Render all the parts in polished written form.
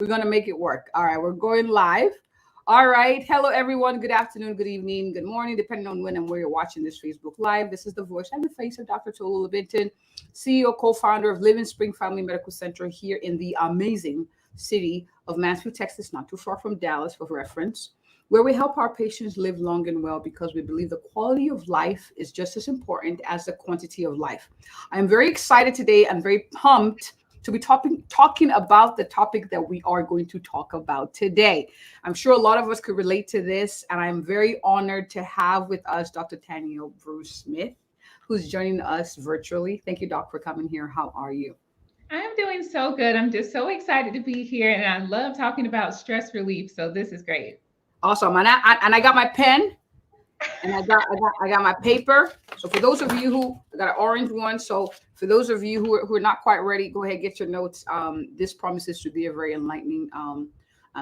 We're going to make it work. All right, we're going live. All right. Hello, everyone. Good afternoon, good evening, good morning, depending on when and where you're watching this Facebook Live. This is the voice and the face of Dr. Tolu Vincent, CEO, co founder of Living Spring Family Medical Center here in the amazing city of Mansfield, Texas, not too far from Dallas, for reference, where we help our patients live long and well because we believe the quality of life is just as important as the quantity of life. I'm very excited today. I'm very pumped to be talking about the topic that we are going to talk about today. I'm sure a lot of us could relate to this, and I'm very honored to have with us Dr. Tanielle Brew Smith, who's joining us virtually. Thank you, Doc, for coming here. How are you? I'm doing so good. I'm just so excited to be here, and I love talking about stress relief. So this is great. Awesome. And I got my pen and I got my paper. So for those of you who I got an orange one, so for those of you who are not quite ready, go ahead, get your notes. This promises to be a very enlightening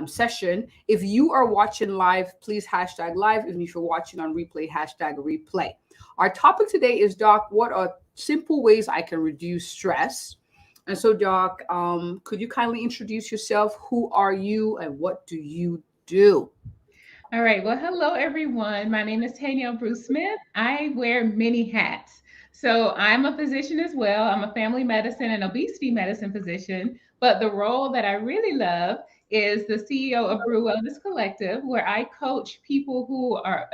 session. If you are watching live, please hashtag live. And if you're watching on replay, hashtag replay. Our topic today is, Doc, what are simple ways I can reduce stress? And so, Doc, could you kindly introduce yourself? Who are you and what do you do? All right. Well, hello, everyone. My name is Tanielle Brew Smith. I wear many hats. So I'm a physician as well. I'm a family medicine and obesity medicine physician. But the role that I really love is the CEO of Brew Wellness Collective, where I coach people who are,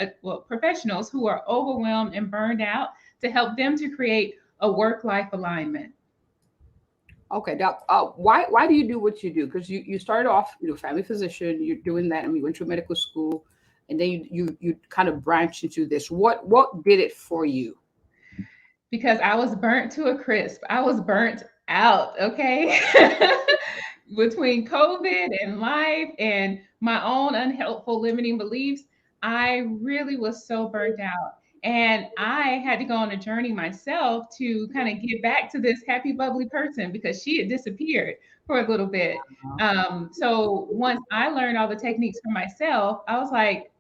professionals who are overwhelmed and burned out to help them to create a work life alignment. Okay, Doc. Why do you do what you do? Because you started off, family physician. You're doing that, and you went to medical school, and then you kind of branched into this. What did it for you? Because I was burnt to a crisp. I was burnt out, okay? Between COVID and life and my own unhelpful limiting beliefs, I really was so burnt out. And I had to go on a journey myself to kind of get back to this happy, bubbly person because she had disappeared for a little bit. So once I learned all the techniques for myself, I was like,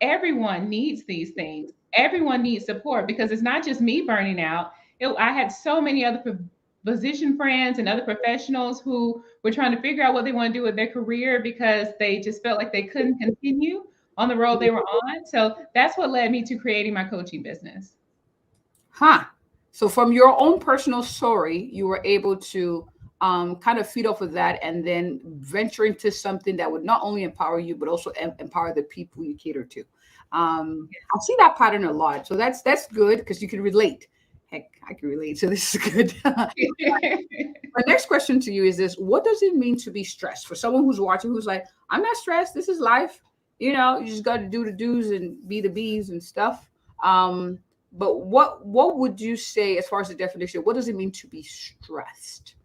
everyone needs these things. Everyone needs support because it's not just me burning out. I had so many other physician friends and other professionals who were trying to figure out what they want to do with their career because they just felt like they couldn't continue on the road they were on. So that's what led me to creating my coaching business. Huh. So from your own personal story, you were able to kind of feed off of that and then venture into something that would not only empower you, but also empower the people you cater to. I see that pattern a lot. So that's good because you can relate. Heck, I can relate. So this is good. My next question to you is this: what does it mean to be stressed? For someone who's watching, who's like, I'm not stressed. This is life. You just got to do the do's and be the bees and stuff. But what would you say as far as the definition? What does it mean to be stressed?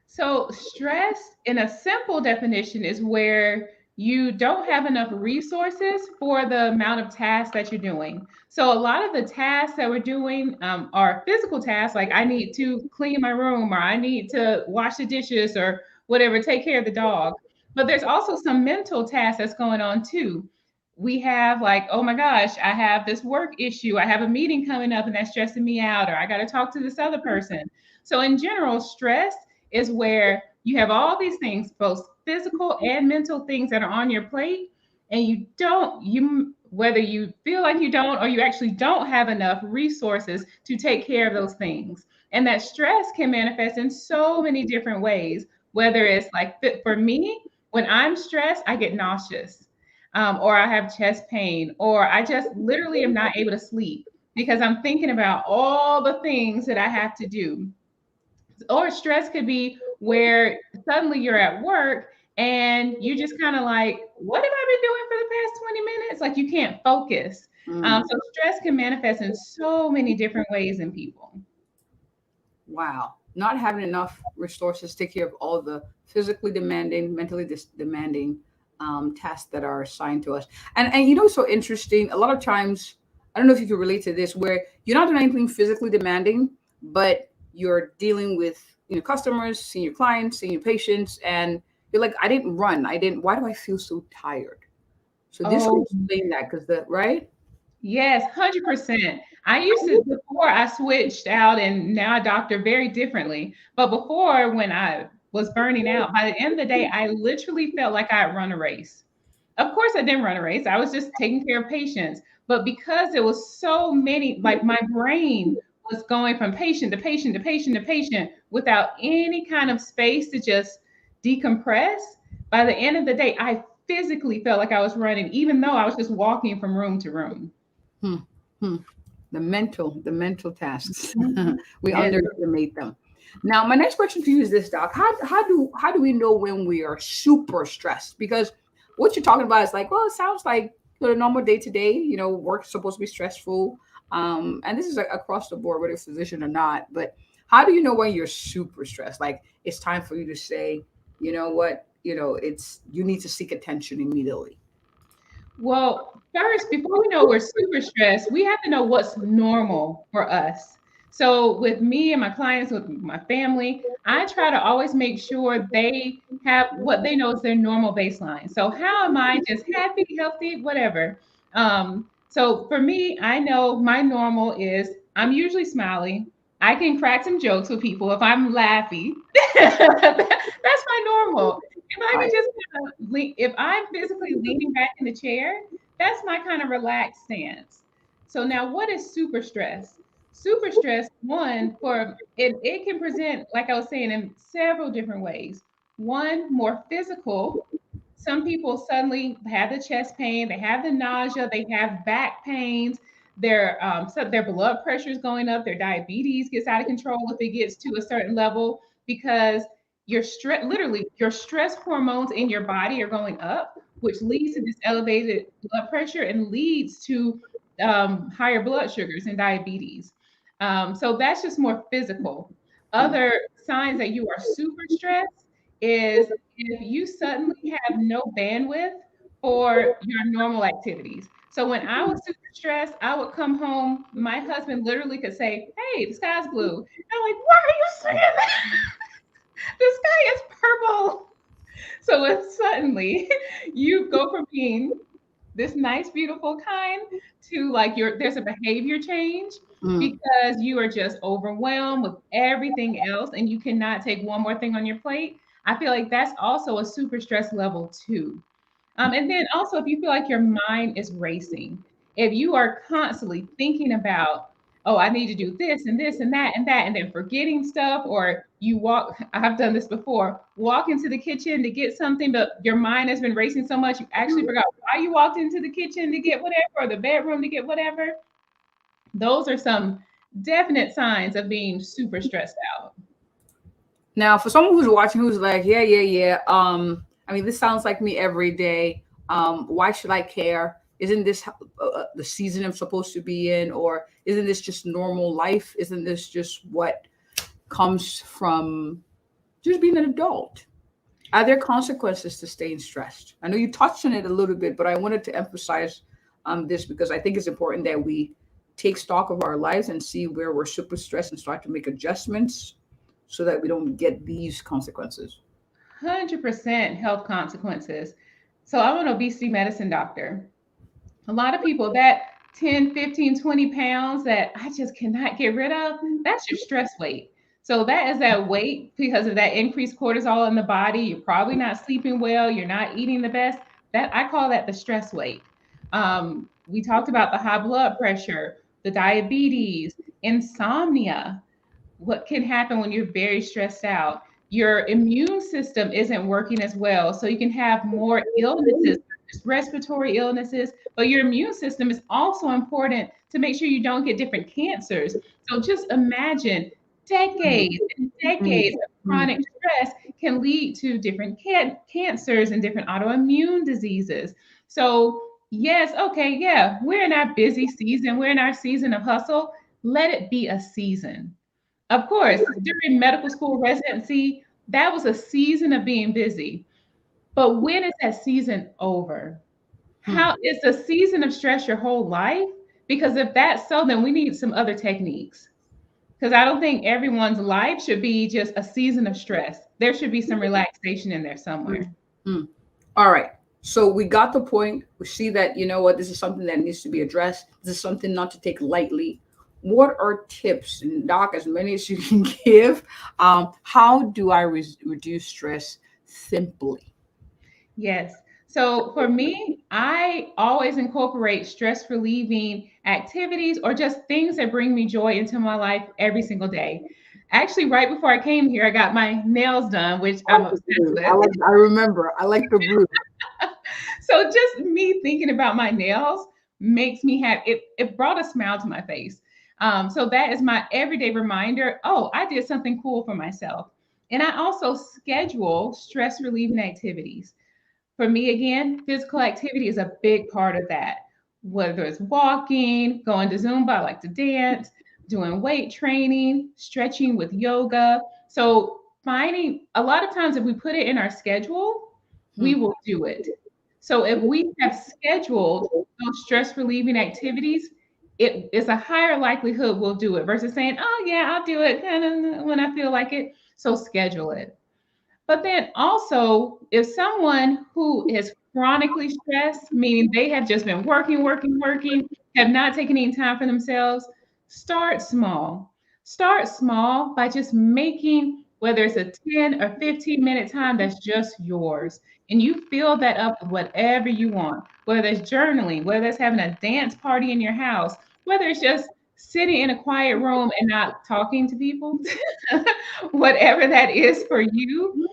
So, stress, in a simple definition, is where you don't have enough resources for the amount of tasks that you're doing. So, a lot of the tasks that we're doing are physical tasks, like I need to clean my room, or I need to wash the dishes, or whatever, take care of the dog. But there's also some mental tasks that's going on too. We have, like, oh my gosh, I have this work issue. I have a meeting coming up and that's stressing me out, or I got to talk to this other person. So, in general, stress is where you have all these things, both physical and mental things that are on your plate, and you whether you feel like you don't or you actually don't have enough resources to take care of those things. And that stress can manifest in so many different ways, whether it's like for me, when I'm stressed, I get nauseous, or I have chest pain, or I just literally am not able to sleep because I'm thinking about all the things that I have to do. Or stress could be where suddenly you're at work and you just kind of like, what have I been doing for the past 20 minutes? Like you can't focus. Mm, So stress can manifest in so many different ways in people. wow, not having enough resources to take care of all the physically demanding, mentally demanding tasks that are assigned to us. And it's so interesting. A lot of times, I don't know if you can relate to this, where you're not doing anything physically demanding, but you're dealing with customers, seeing your clients, seeing your patients, and you're like, I didn't run. I didn't. Why do I feel so tired? So this will Oh, explain that because the right. yes, 100%. I used to, before I switched out and now I doctor very differently. But before, when I was burning out. By the end of the day, I literally felt like I had run a race. Of course, I didn't run a race. I was just taking care of patients. But because there was so many, like my brain was going from patient to patient to patient to patient without any kind of space to just decompress. By the end of the day, I physically felt like I was running, even though I was just walking from room to room. Hmm. Hmm. The mental tasks. Mhm. We Yes. underestimate them. Now, my next question to you is this, Doc. How do we know when we are super stressed? Because what you're talking about is like, well, it sounds like the normal day to day. Work's supposed to be stressful, and this is across the board, whether you're a physician or not. But how do you know when you're super stressed? Like it's time for you to say, you know what, it's you need to seek attention immediately. Well, first, before we know we're super stressed, we have to know what's normal for us. So, with me and my clients, with my family, I try to always make sure they have what they know is their normal baseline. So, how am I just happy, healthy, whatever? So, for me, I know my normal is I'm usually smiling. I can crack some jokes with people if I'm laughing. That's my normal. If I can Right. just if I'm physically leaning back in the chair, that's my kind of relaxed stance. So now what is super stress? Super stress, one, for it can present, like I was saying, in several different ways. One, more physical. Some people suddenly have the chest pain, they have the nausea, they have back pains, their blood pressure is going up, their diabetes gets out of control if it gets to a certain level because your stress, literally, your stress hormones in your body are going up, which leads to this elevated blood pressure and leads to higher blood sugars and diabetes. So that's just more physical. Mm. Other signs that you are super stressed is if you suddenly have no bandwidth for your normal activities. So when I was super stressed, I would come home. My husband literally could say, "Hey, the sky's blue." I'm like, "Why are you saying that? The sky is purple." So if suddenly you go from being this nice, beautiful kind to like there's a behavior change Mm. because you are just overwhelmed with everything else and you cannot take one more thing on your plate. I feel like that's also a super stress level too. And then also, if you feel like your mind is racing, if you are constantly thinking about, oh, I need to do this and this and that and that, and then forgetting stuff, or you walk, I've done this before, walk into the kitchen to get something, but your mind has been racing so much, you actually forgot why you walked into the kitchen to get whatever, or the bedroom to get whatever. Those are some definite signs of being super stressed out. Now, for someone who's watching, who's like, yeah, yeah, yeah. I mean, this sounds like me every day. Why should I care? Isn't this the season I'm supposed to be in, or isn't this just normal life? Isn't this just what comes from just being an adult? Are there consequences to staying stressed? I know you touched on it a little bit, but I wanted to emphasize this because I think it's important that we take stock of our lives and see where we're super stressed and start to make adjustments so that we don't get these consequences. 100% health consequences. So I'm an obesity medicine doctor. A lot of people that 10, 15, 20 pounds that I just cannot get rid of, that's your stress weight. So that is that weight because of that increased cortisol in the body. You're probably not sleeping well, you're not eating the best. That I call that the stress weight. We talked about the high blood pressure, the diabetes, insomnia. What can happen when you're very stressed out? Your immune system isn't working as well. So you can have more illnesses, respiratory illnesses, but your immune system is also important to make sure you don't get different cancers. So just imagine decades and Mm, decades of mm, chronic stress can lead to different cancers and different autoimmune diseases. So, yes, okay, yeah, we're in our busy season, we're in our season of hustle. Let it be a season. Of course, during medical school residency, that was a season of being busy. But when is that season over? mm. How is the season of stress your whole life? Because if that's so, then we need some other techniques. Because I don't think everyone's life should be just a season of stress. There should be some relaxation in there somewhere. Mm, mm. All right. So we got the point. We see that, this is something that needs to be addressed. This is something not to take lightly. what are tips, and doc, as many as you can give? How do I reduce stress simply? Yes. So for me, I always incorporate stress relieving activities or just things that bring me joy into my life every single day. Actually, right before I came here, I got my nails done, which I'm Oh, the obsessed brew. with. I remember. I like the brew. So just me thinking about my nails makes me have it. It brought a smile to my face. So that is my everyday reminder. Oh, I did something cool for myself. And I also schedule stress relieving activities. For me, again, physical activity is a big part of that. Whether it's walking, going to Zumba, I like to dance, doing weight training, stretching with yoga. So, finding a lot of times, if we put it in our schedule, we Hmm. will do it. So, if we have scheduled those stress relieving activities, it is a higher likelihood we'll do it versus saying, oh, yeah, I'll do it kind of when I feel like it. So, schedule it. But then also, if someone who is chronically stressed, meaning they have just been working, have not taken any time for themselves, start small. Start small by just making, whether it's a 10 or 15-minute time that's just yours. And you fill that up with whatever you want, whether it's journaling, whether it's having a dance party in your house, whether it's just sitting in a quiet room and not talking to people, whatever that is for you,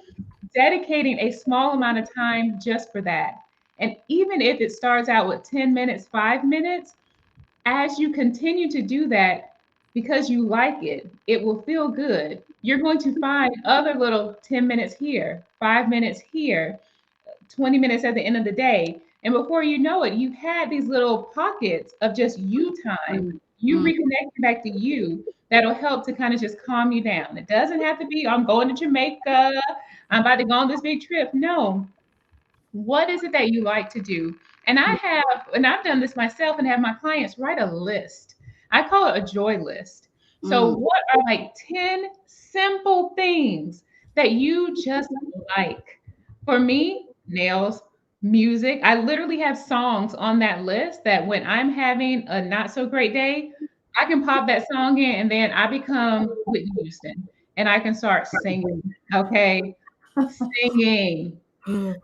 dedicating a small amount of time just for that. And even if it starts out with 10 minutes, 5 minutes, as you continue to do that, because you like it, it will feel good. You're going to find other little 10 minutes here, 5 minutes here, 20 minutes at the end of the day. And before you know it, you've had these little pockets of just you time, Mm, you mm, reconnecting back to you that'll help to kind of just calm you down. It doesn't have to be, I'm going to Jamaica, I'm about to go on this big trip. No, what is it that you like to do? And I've done this myself and have my clients write a list. I call it a joy list. So mm, what are like 10 simple things that you just like? For me, nails, music. I literally have songs on that list that when I'm having a not so great day, I can pop that song in and then I become Whitney Houston and I can start singing. Okay. Singing. mm.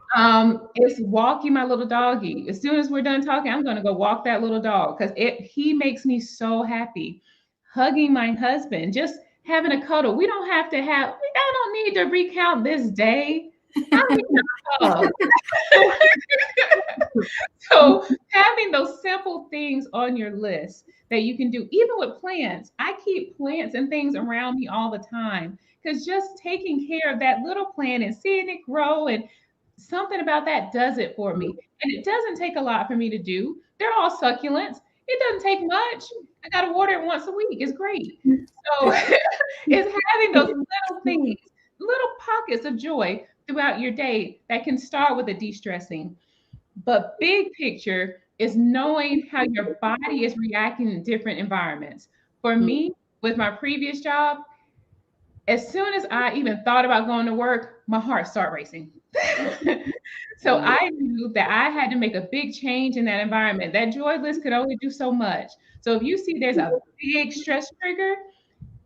It's walking my little doggy. As soon as we're done talking, I'm gonna go walk that little dog because it he makes me so happy. Hugging my husband, just having a cuddle. We don't have to have. I don't need to recount this day. I need a hug. So having those simple things on your list that you can do, even with plants. I keep plants and things around me all the time because just taking care of that little plant and seeing it grow and something about that does it for me. And it doesn't take a lot for me to do. They're all succulents. It doesn't take much. I got to water it once a week. It's great. So it's having those little things, little pockets of joy throughout your day that can start with a de-stressing. But big picture is knowing how your body is reacting in different environments. For me, with my previous job, as soon as I even thought about going to work, my heart started racing. So Yeah. I knew that I had to make a big change in that environment. That joy list could only do so much. So if you see there's a big stress trigger,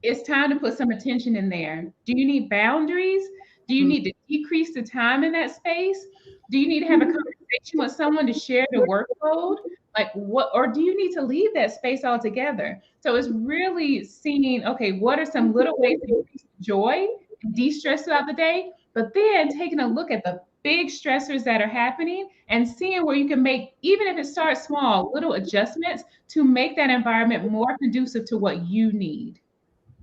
it's time to put some attention in there. Do you need boundaries? Do you Mm. need to decrease the time in that space? Do you need to have a conversation with someone to share the workload? Like what, or do you need to leave that space altogether? So it's really seeing, okay, what are some little ways to increase joy and de-stress throughout the day? But then taking a look at the big stressors that are happening and seeing where you can make, even if it starts small, little adjustments to make that environment more conducive to what you need.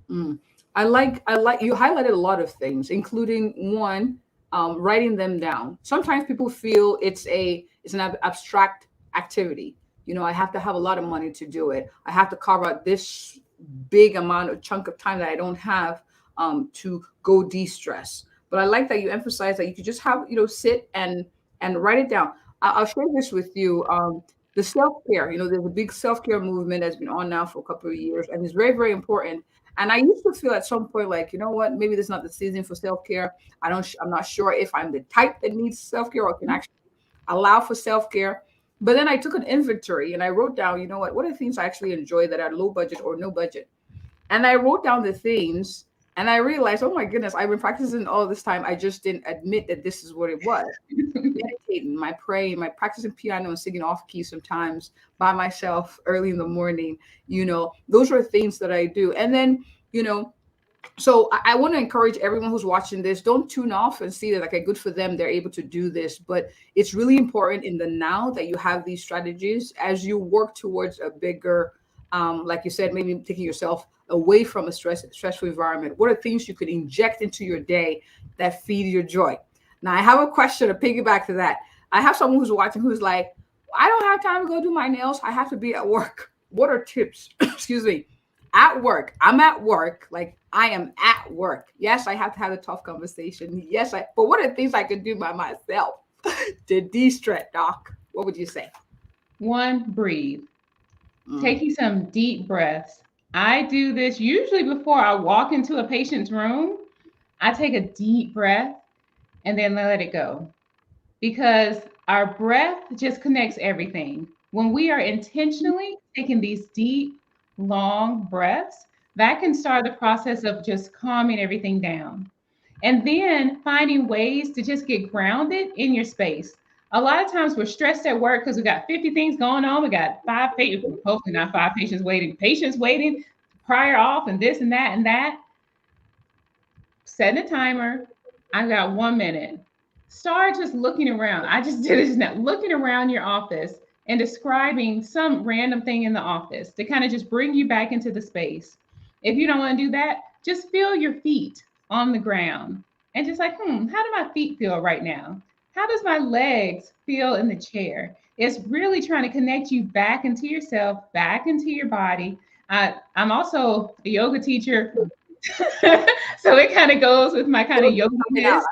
Mm. I like you highlighted a lot of things, including one, writing them down. Sometimes people feel it's an abstract activity. I have to have a lot of money to do it. I have to carve out this big amount of chunk of time that I don't have to go de-stress. But I like that you emphasize that you could just have sit and write it down. I'll share this with you. The self-care, there's a big self-care movement that's been on now for a couple of years, and it's very, very important. And I used to feel at some point like, you know what, maybe this is not the season for self-care. I'm not sure if I'm the type that needs self-care or can actually allow for self-care. But then I took an inventory and I wrote down, you know what are the things I actually enjoy that are low budget or no budget? And I wrote down the things and I realized, oh my goodness, I've been practicing all this time. I just didn't admit that this is what it was. Meditating, my praying, my practicing piano and singing off key sometimes by myself early in the morning, those are things that I do. And then, you know, so I want to encourage everyone who's watching this, don't tune off and see that, okay, good for them, they're able to do this. But it's really important in the now that you have these strategies as you work towards a bigger, like you said, maybe taking yourself away from a stressful environment. What are things you could inject into your day that feed your joy? Now I have a question to piggyback to that. I have someone who's watching who's like, I don't have time to go do my nails, I have to be at work. What are tips? Excuse me. At work, I'm at work, like I am at work. Yes, I have to have a tough conversation. Yes, but what are things I can do by myself to de-stress, Doc? What would you say? One, breathe. Taking some deep breaths. I do this usually before I walk into a patient's room. I take a deep breath and then let it go, because our breath just connects everything. When we are intentionally taking these deep, long breaths, that can start the process of just calming everything down. And then finding ways to just get grounded in your space. A lot of times we're stressed at work because we got 50 things going on. We got five patients, hopefully not five patients waiting, prior off, and this and that and that. Setting a timer. I got 1 minute. Start just looking around. I just did this now, looking around your office and describing some random thing in the office to kind of just bring you back into the space. If you don't want to do that, just feel your feet on the ground and just like, how do my feet feel right now? How does my legs feel in the chair? It's really trying to connect you back into yourself, back into your body. I'm also a yoga teacher. So it kind of goes with my kind of yoga-ness.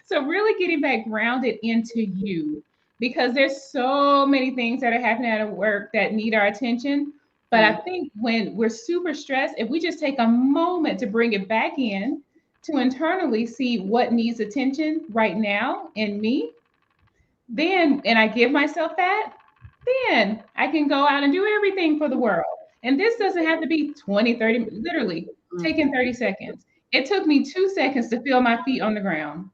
So really getting back grounded into you, because there's so many things that are happening at work that need our attention. But I think when we're super stressed, if we just take a moment to bring it back in, to internally see what needs attention right now in me, then, and I give myself that, then I can go out and do everything for the world. And this doesn't have to be 20, 30, literally taking 30 seconds. It took me 2 seconds to feel my feet on the ground.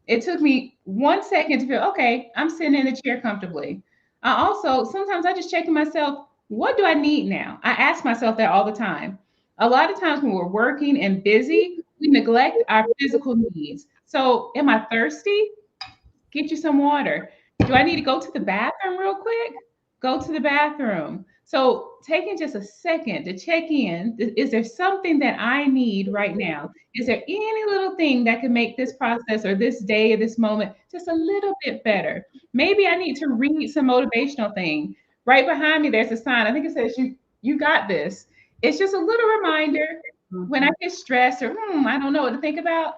It took me 1 second to feel, okay, I'm sitting in the chair comfortably. Sometimes I just check in myself, what do I need now? I ask myself that all the time. A lot of times when we're working and busy, we neglect our physical needs. So am I thirsty? Get you some water. Do I need to go to the bathroom real quick? Go to the bathroom. So taking just a second to check in, is there something that I need right now? Is there any little thing that can make this process or this day or this moment just a little bit better? Maybe I need to read some motivational thing. Right behind me, there's a sign. I think it says, you got this. It's just a little reminder when I get stressed or I don't know what to think about.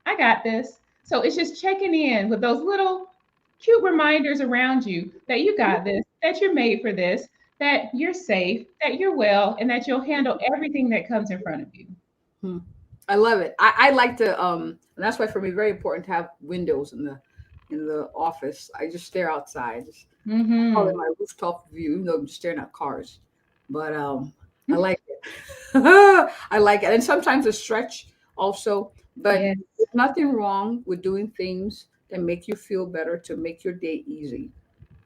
I got this. So it's just checking in with those little cute reminders around you that you got this, that you're made for this, that you're safe, that you're well, and that you'll handle everything that comes in front of you. I love it. I like to and that's why for me very important to have windows in the office. I just stare outside. Just call it my rooftop view, even though I'm just staring at cars. But I like it. I like it. And sometimes a stretch also. But Yes. there's nothing wrong with doing things that make you feel better, to make your day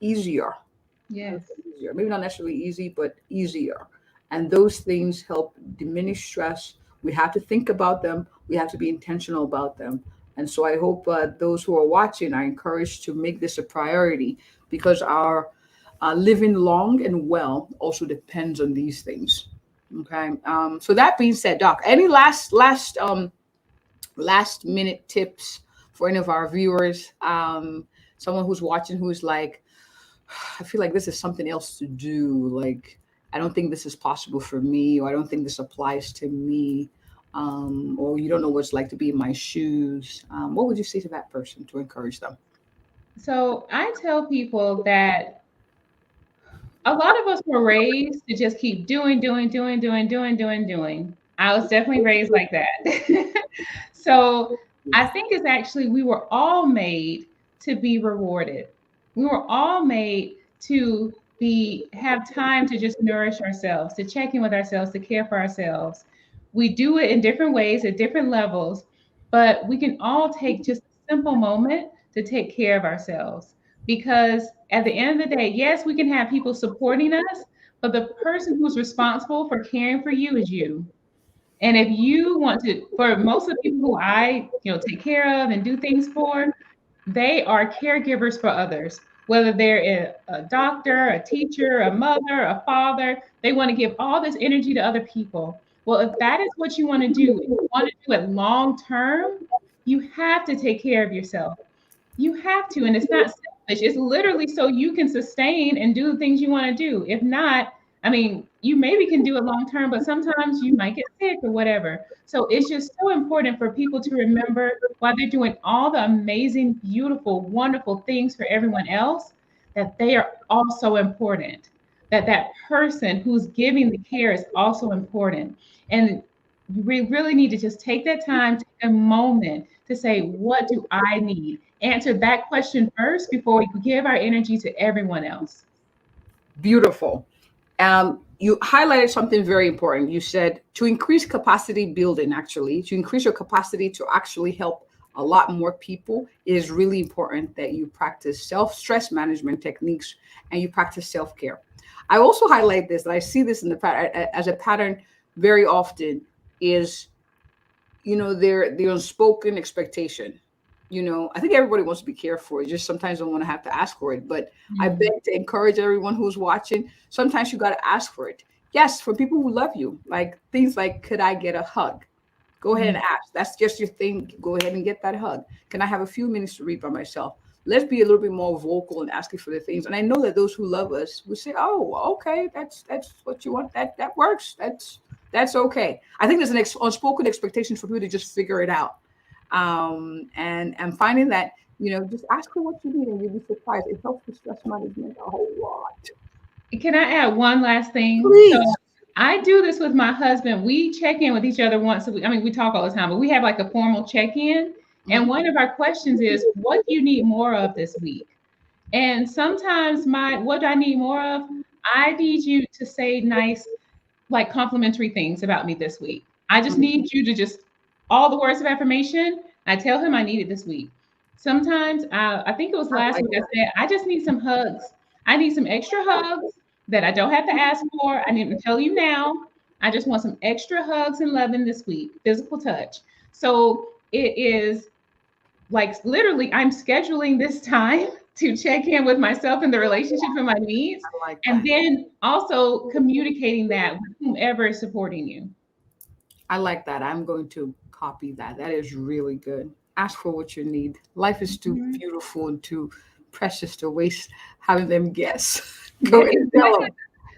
easier. Yes. Easier. Maybe not necessarily easy, but easier. And those things help diminish stress. We have to think about them. We have to be intentional about them. And so I hope those who are watching are encouraged to make this a priority, because our living long and well also depends on these things. Okay. So that being said, Doc, any last minute tips for any of our viewers? Someone who's watching who's like, I feel like this is something else to do. Like, I don't think this is possible for me, or I don't think this applies to me, or you don't know what it's like to be in my shoes. What would you say to that person to encourage them? So I tell people that a lot of us were raised to just keep doing, doing, doing, doing, doing, doing, doing. I was definitely raised like that. So I think it's actually, we were all made to be rewarded. We were all made to have time to just nourish ourselves, to check in with ourselves, to care for ourselves. We do it in different ways at different levels, but we can all take just a simple moment to take care of ourselves. Because at the end of the day, yes, we can have people supporting us, but the person who's responsible for caring for you is you. And if you want to, for most of the people who I, take care of and do things for, they are caregivers for others, whether they're a doctor, a teacher, a mother, a father. They want to give all this energy to other people. Well, if that is what you want to do, if you want to do it long term, you have to take care of yourself. You have to, and it's not selfish. It's literally so you can sustain and do the things you want to do. If not, I mean, you maybe can do it long term, but sometimes you might get sick or whatever. So it's just so important for people to remember while they're doing all the amazing, beautiful, wonderful things for everyone else, that they are also important. That person who's giving the care is also important. And we really need to just take that time, take a moment to say, what do I need? Answer that question first before we give our energy to everyone else. Beautiful. You highlighted something very important. You said to increase capacity building, actually, to increase your capacity to actually help a lot more people, it is really important that you practice self-stress management techniques and you practice self-care. I also highlight this, that I see this in the as a pattern very often is, the unspoken expectation. I think everybody wants to be cared for. Just sometimes don't want to have to ask for it. But I beg to encourage everyone who's watching. Sometimes you got to ask for it. Yes, for people who love you, like things like, could I get a hug? Go ahead and ask. That's just your thing. Go ahead and get that hug. Can I have a few minutes to read by myself? Let's be a little bit more vocal and asking for the things. And I know that those who love us will say, "Oh, okay, that's what you want. That works. That's okay." I think there's an unspoken expectation for people to just figure it out. And finding that, just ask for what you need and you'll be surprised. It helps with stress management a whole lot. Can I add one last thing? Please. So I do this with my husband. We check in with each other once a week. I mean, we talk all the time, but we have like a formal check-in. And one of our questions is, what do you need more of this week? And sometimes what do I need more of? I need you to say nice, like complimentary things about me this week. I just need you to just all the words of affirmation. I tell him I need it this week. Sometimes I think it was last week I said, I just need some hugs. I need some extra hugs that I don't have to ask for. I need to tell you now. I just want some extra hugs and loving this week, physical touch. So it is like literally I'm scheduling this time to check in with myself and the relationship and my needs. And then also communicating that with whomever is supporting you. I like that. I'm going to copy that. That is really good. Ask for what you need. Life is too beautiful and too precious to waste having them guess. Go ahead and tell them.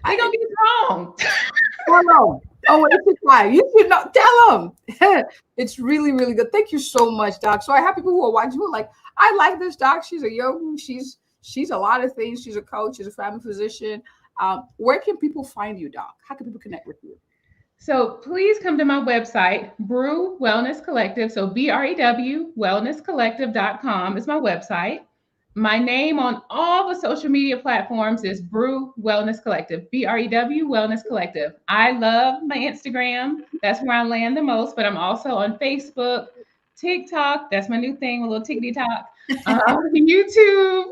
They're going to get it wrong. Tell them. Oh, it's fine. You should not tell them. It's really, really good. Thank you so much, Doc. So I have people who are watching who are like, I like this Doc. She's a yogi. She's a lot of things. She's a coach. She's a family physician. Where can people find you, Doc? How can people connect with you? So please come to my website, Brew Wellness Collective. So BREW wellnesscollective.com is my website. My name on all the social media platforms is Brew Wellness Collective, BREW Wellness Collective. I love my Instagram. That's where I land the most, but I'm also on Facebook, TikTok. That's my new thing, a little TikTok. YouTube.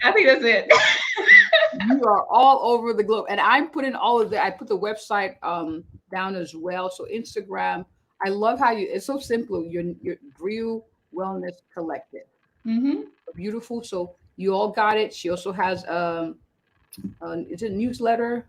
I think that's it. You are all over the globe. And I'm putting all of that. I put the website down as well. So Instagram, I love how it's so simple. Your Brew Wellness Collective. Beautiful. So you all got it. She also has it's a newsletter,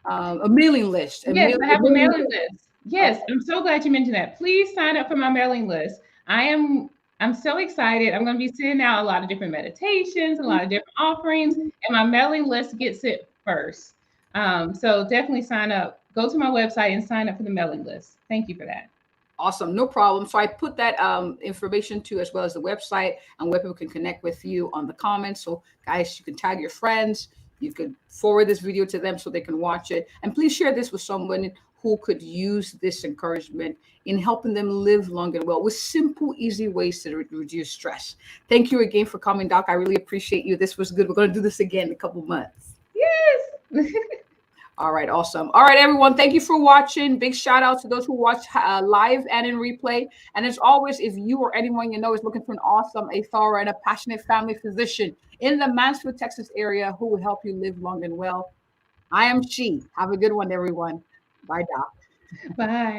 a mailing list. Yes, I have a mailing list. Yes, I'm so glad you mentioned that. Please sign up for my mailing list. I'm so excited. I'm going to be sending out a lot of different meditations, a lot of different offerings, and my mailing list gets it first. So definitely sign up. Go to my website and sign up for the mailing list. Thank you for that. Awesome. No problem. So I put that information too, as well as the website and where people can connect with you on the comments. So guys, you can tag your friends. You could forward this video to them so they can watch it. And please share this with someone who could use this encouragement in helping them live long and well with simple, easy ways to reduce stress. Thank you again for coming, Doc. I really appreciate you. This was good. We're going to do this again in a couple months. Yes. All right, awesome. All right, everyone. Thank you for watching. Big shout out to those who watch live and in replay. And as always, if you or anyone you know is looking for an awesome, a thorough, and a passionate family physician in the Mansfield, Texas area who will help you live long and well, I am she. Have a good one, everyone. Bye, Doc. Bye.